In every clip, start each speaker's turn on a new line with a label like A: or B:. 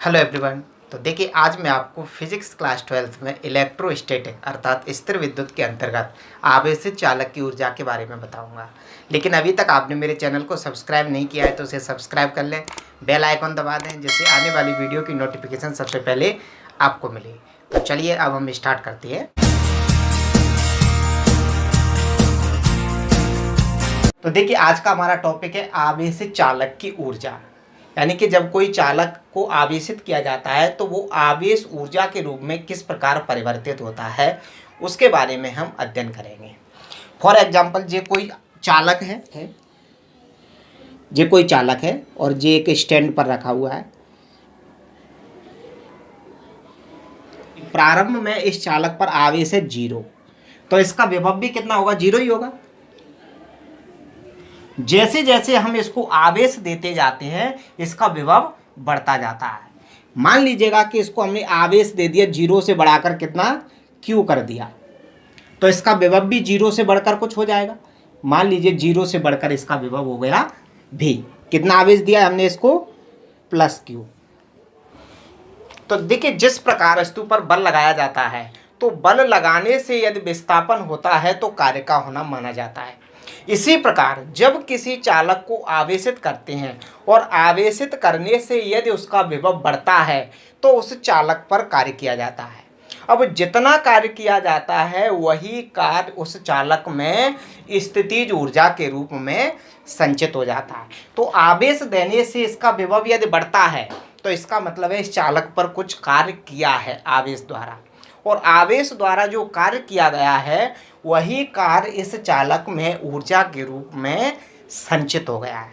A: Hello everyone. तो देखिए, आज मैं आपको फिजिक्स क्लास 12th में इलेक्ट्रोस्टैटिक अर्थात स्थिर विद्युत के अंतर्गत आवेशित चालक की ऊर्जा के बारे में बताऊंगा। लेकिन अभी तक आपने मेरे चैनल को सब्सक्राइब नहीं किया है तो उसे सब्सक्राइब कर लें, बेल आइकॉन दबा दें जिससे आने वाली वीडियो की नोटिफिकेशन सबसे पहले आपको मिले। तो चलिए अब हम स्टार्ट करते हैं। तो देखिए, आज का हमारा टॉपिक है आवेशित चालक की ऊर्जा। यानी कि जब कोई चालक को आवेशित किया जाता है तो वो आवेश ऊर्जा के रूप में किस प्रकार परिवर्तित होता है उसके बारे में हम अध्ययन करेंगे। फॉर एग्जाम्पल, ये कोई चालक है और ये एक स्टैंड पर रखा हुआ है। प्रारंभ में इस चालक पर आवेश है 0, तो इसका विभव भी कितना होगा? 0 ही होगा। जैसे जैसे हम इसको आवेश देते जाते हैं इसका विभव बढ़ता जाता है। मान लीजिएगा कि इसको हमने आवेश दे दिया 0 से बढ़ाकर कितना Q कर दिया, तो इसका विभव भी 0 से बढ़कर कुछ हो जाएगा। मान लीजिए 0 से बढ़कर इसका विभव हो गया V। कितना आवेश दिया हमने इसको? +Q। तो देखिए, जिस प्रकार वस्तु पर बल लगाया जाता है तो बल लगाने से यदि विस्थापन होता है तो कार्य का होना माना जाता है। इसी प्रकार जब किसी चालक को आवेशित करते हैं और आवेशित करने से यदि उसका विभव बढ़ता है तो उस चालक पर कार्य किया जाता है। अब जितना कार्य किया जाता है वही कार्य उस चालक में स्थितिज ऊर्जा के रूप में संचित हो जाता है। तो आवेश देने से इसका विभव यदि बढ़ता है तो इसका मतलब है इस चालक पर कुछ कार्य किया है आवेश द्वारा, और आवेश द्वारा जो कार्य किया गया है वही कार्य इस चालक में ऊर्जा के रूप में संचित हो गया है।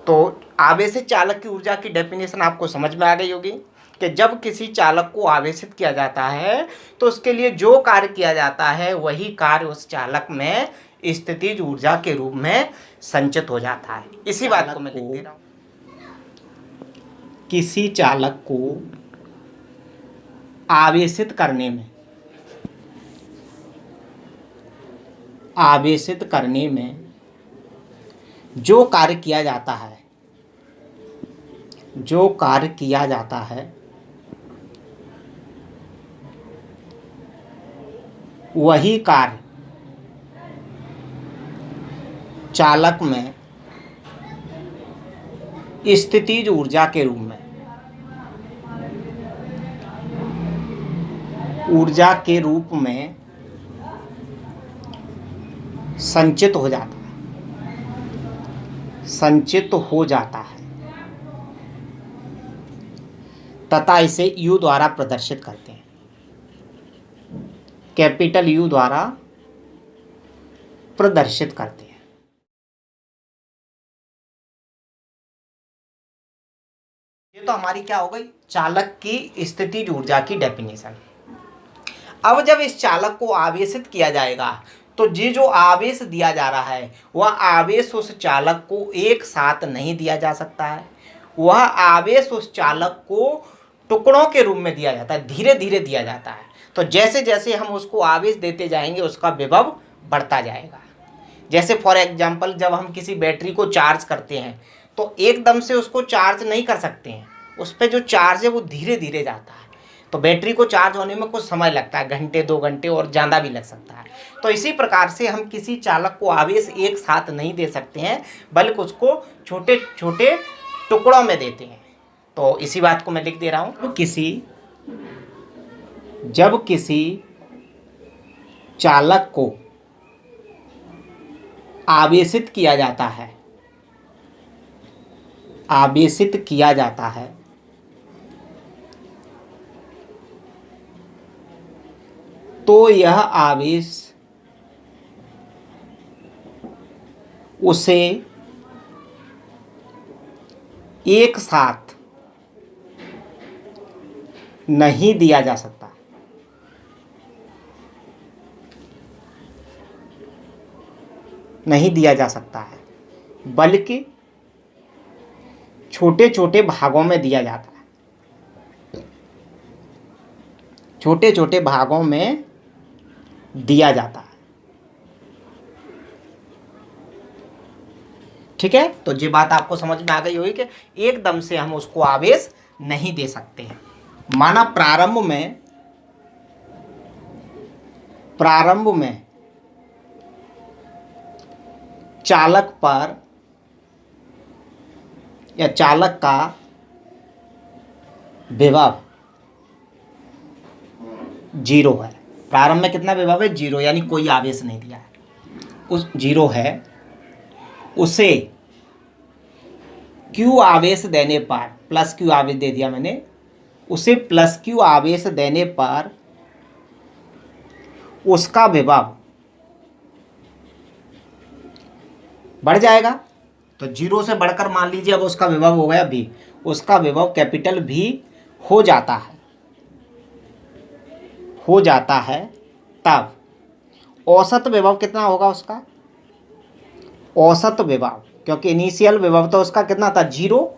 A: तो आवेशित चालक की ऊर्जा की डेफिनेशन आपको समझ में आ गई होगी कि जब किसी चालक को आवेशित किया जाता है तो उसके लिए जो कार्य किया जाता है वही कार्य उस चालक में स्थितिज ऊर्जा के रूप में संचित हो जाता है। इसी बात को मैं लिख दे रहा हूँ। किसी चालक को आवेशित करने में जो कार्य किया जाता है वही कार्य चालक में स्थितिज ऊर्जा के रूप में संचित हो जाता है तथा इसे U द्वारा प्रदर्शित करते हैं। कैपिटल U द्वारा प्रदर्शित करते हैं। ये तो हमारी क्या हो गई? चालक की स्थितिज ऊर्जा की डेफिनेशन। अब जब इस चालक को आवेशित किया जाएगा तो ये जो आवेश दिया जा रहा है वह आवेश उस चालक को एक साथ नहीं दिया जा सकता है। वह आवेश उस चालक को टुकड़ों के रूप में दिया जाता है, धीरे धीरे दिया जाता है। तो जैसे जैसे हम उसको आवेश देते जाएंगे उसका विभव बढ़ता जाएगा। जैसे फॉर एग्जांपल, जब हम किसी बैटरी को चार्ज करते हैं तो एकदम से उसको चार्ज नहीं कर सकते हैं, उस पर जो चार्ज है वो धीरे धीरे जाता है। तो बैटरी को चार्ज होने में कुछ समय लगता है, घंटे 2 घंटे और ज़्यादा भी लग सकता है। तो इसी प्रकार से हम किसी चालक को आवेश एक साथ नहीं दे सकते हैं बल्कि उसको छोटे छोटे टुकड़ों में देते हैं। तो इसी बात को मैं लिख दे रहा हूँ। जब किसी चालक को आवेशित किया जाता है तो यह आवेश उसे एक साथ नहीं दिया जा सकता, है बल्कि छोटे छोटे भागों में दिया जाता है। छोटे छोटे भागों में दिया जाता है। ठीक है, तो ये बात आपको समझ में आ गई होगी कि एकदम से हम उसको आवेश नहीं दे सकते हैं। माना प्रारंभ में चालक पर या चालक का विभव 0 है। प्रारंभ में कितना विभव है? 0, यानी कोई आवेश नहीं दिया है, उस 0 है। उसे Q आवेश देने पर, प्लस Q आवेश दे दिया मैंने, उसे प्लस Q आवेश देने पर उसका विभव बढ़ जाएगा। तो 0 से बढ़कर मान लीजिए अब उसका विभव हो गया V, उसका विभव कैपिटल V हो जाता है। तब औसत विभव कितना होगा उसका? औसत विभव, क्योंकि इनिशियल विभव तो उसका कितना था? 0,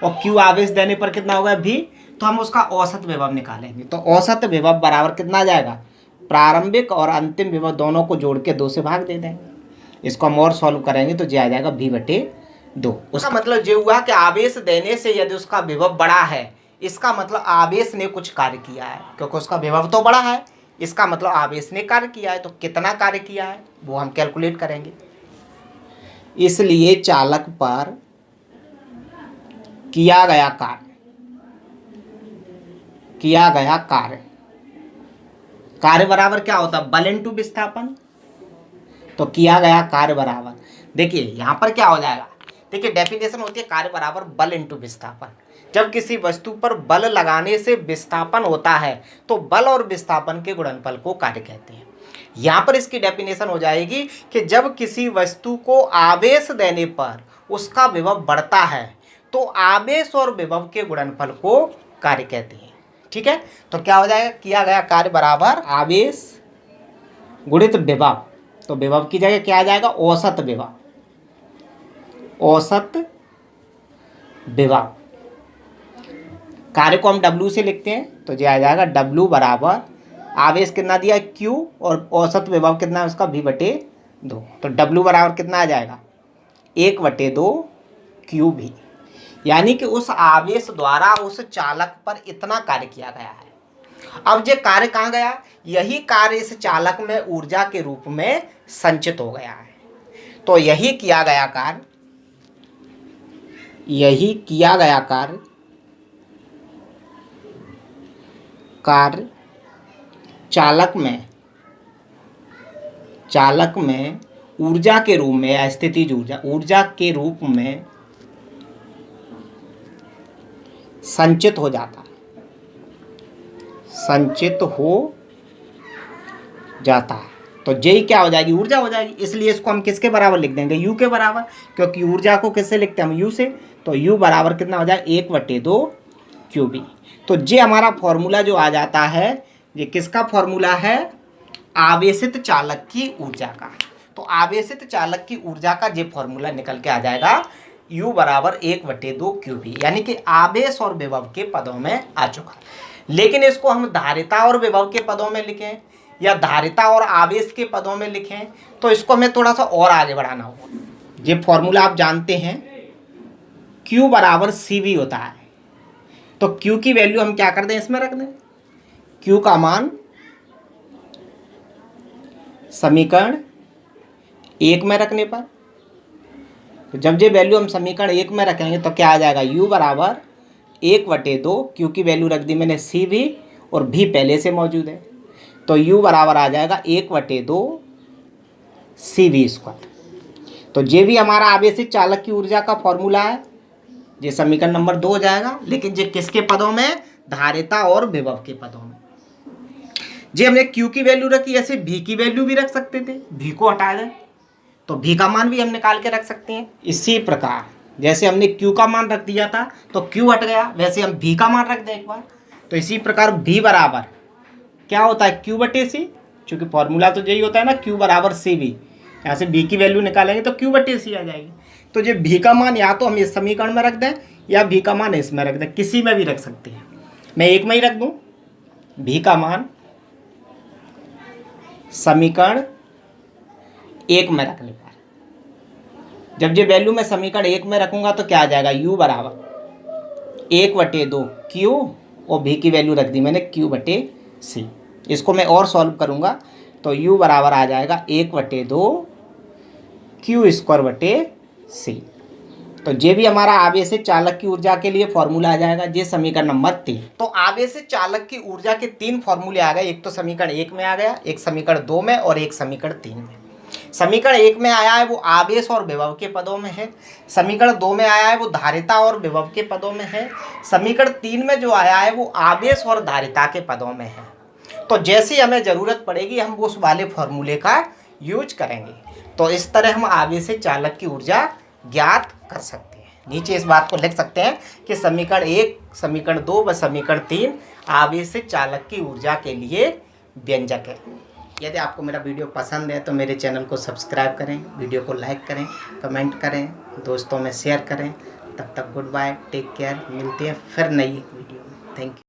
A: और Q आवेश देने पर कितना होगा? V, तो हम उसका औसत विभव निकालेंगे। तो औसत विभव बराबर कितना आ जाएगा? प्रारंभिक और अंतिम विभव दोनों को जोड़ के 2 से भाग दे देंगे। इसको हम और सॉल्व करेंगे तो ये आ जाएगा V/2। उसका मतलब ये हुआ कि आवेश देने से यदि उसका विभव बड़ा है, इसका मतलब आवेश ने कुछ कार्य किया है, क्योंकि उसका विभव तो बड़ा है, इसका मतलब आवेश ने कार्य किया है। तो कितना कार्य किया है वो हम कैलकुलेट करेंगे। इसलिए चालक पर किया गया कार्य बराबर क्या होता है? बल इंटू विस्थापन। तो किया गया कार्य बराबर, देखिए यहाँ पर क्या हो जाएगा, देखिए डेफिनेशन होती है कार्य बराबर बल इंटू विस्थापन। जब किसी वस्तु पर बल लगाने से विस्थापन होता है तो बल और विस्थापन के गुणनफल को कार्य कहते हैं। यहाँ पर इसकी डेफिनेशन हो जाएगी कि जब किसी वस्तु को आवेश देने पर उसका विभव बढ़ता है तो आवेश और विभव के गुणनफल को कार्य कहते हैं। ठीक है, तो क्या हो जाएगा? किया गया कार्य बराबर आवेश गुणित विभव। तो विभव की जगह क्या आ जाएगा? औसत विभव। कार्य को हम W से लिखते हैं तो ये आ जाएगा W बराबर आवेश कितना दिया? Q, और औसत विभव कितना है उसका? V/2। तो W बराबर कितना आ जाएगा? 1/2 QV, यानी कि उस आवेश द्वारा उस चालक पर इतना कार्य किया गया है। अब ये कार्य कहाँ गया? यही कार्य इस चालक में ऊर्जा के रूप में संचित हो गया है। तो यही किया गया कार्य चालक में ऊर्जा के रूप में या स्थितिज ऊर्जा के रूप में संचित हो जाता है। तो J क्या हो जाएगी? ऊर्जा हो जाएगी। इसलिए इसको हम किसके बराबर लिख देंगे? U के बराबर, क्योंकि ऊर्जा को किससे लिखते हैं हम? U से। तो U बराबर कितना हो जाएगा? 1/2 QV। तो J हमारा फॉर्मूला जो आ जाता है, ये किसका फॉर्मूला है? आवेशित चालक की ऊर्जा का। तो आवेशित चालक की ऊर्जा का ये फॉर्मूला निकल के आ जाएगा U बराबर 1/2 QV, यानी कि आवेश और विभव के पदों में आ चुका। लेकिन इसको हम धारिता और विभव के पदों में लिखें या धारिता और आवेश के पदों में लिखें तो इसको हमें थोड़ा सा और आगे बढ़ाना होगा। ये फॉर्मूला आप जानते हैं, Q बराबर CV होता है। तो Q की वैल्यू हम क्या कर दें? इसमें रख दें। Q का मान समीकरण 1 में रखने पर, तो जब ये वैल्यू हम समीकरण 1 में रखेंगे तो क्या आ जाएगा? U बराबर 1/2, Q की वैल्यू रख दी मैंने CV और V पहले से मौजूद है, तो U बराबर आ जाएगा 1/2 CV²। तो ये भी हमारा आवेशित चालक की ऊर्जा का फॉर्मूला है, ये समीकरण नंबर 2 हो जाएगा। लेकिन ये किसके पदों में? धारिता और विभव के पदों में। जी हमने Q की वैल्यू रखी, ऐसे V की वैल्यू भी रख सकते थे, V को हटा दें तो V का मान भी हम निकाल के रख सकते हैं। इसी प्रकार जैसे हमने Q का मान रख दिया था तो Q हट गया, वैसे हम V का मान रख दें एक बार। तो इसी प्रकार V बराबर क्या होता है? Q/C, चूँकि फॉर्मूला तो यही होता है ना, Q बराबर CV। यहाँ से V की वैल्यू निकालेंगे तो Q/C आ जाएगी। तो ये V का मान या तो हम इस समीकरण में रख दें या V का मान इसमें रख दें, किसी में भी रख सकते हैं। मैं एक में ही रख दूँ, V का मान समीकरण 1 में रखने पर, जब ये वैल्यू मैं समीकरण 1 में रखूंगा तो क्या आ जाएगा? U बराबर 1/2 क्यू और भी की वैल्यू रख दी मैंने Q/C। इसको मैं और सॉल्व करूँगा तो U बराबर आ जाएगा 1/2 Q² C। तो ये भी हमारा आवेश चालक की ऊर्जा के लिए फॉर्मूला आ जाएगा। ये समीकरण नंबर 3। तो आवेश चालक की ऊर्जा के 3 फॉर्मूले आ गए। एक तो समीकरण 1 में आ गया, एक समीकरण 2 में और एक समीकरण 3 में। समीकरण 1 में आया है वो आवेश और विभव के पदों में है। समीकरण 2 में आया है वो धारिता और विभव के पदों में है। समीकरण 3 में जो आया है वो आवेश और धारिता के पदों में है। तो जैसी हमें ज़रूरत पड़ेगी हम उस वाले फॉर्मूले का यूज करेंगे। तो इस तरह हम आवेश चालक की ऊर्जा ज्ञात कर सकते हैं। नीचे इस बात को लिख सकते हैं कि समीकरण 1, समीकरण 2 व समीकरण 3 आवेश चालक की ऊर्जा के लिए व्यंजक है। यदि आपको मेरा वीडियो पसंद है तो मेरे चैनल को सब्सक्राइब करें, वीडियो को लाइक करें, कमेंट करें, दोस्तों में शेयर करें। तब तक गुड बाय, टेक केयर। मिलते हैं फिर नई वीडियो में। Thank you.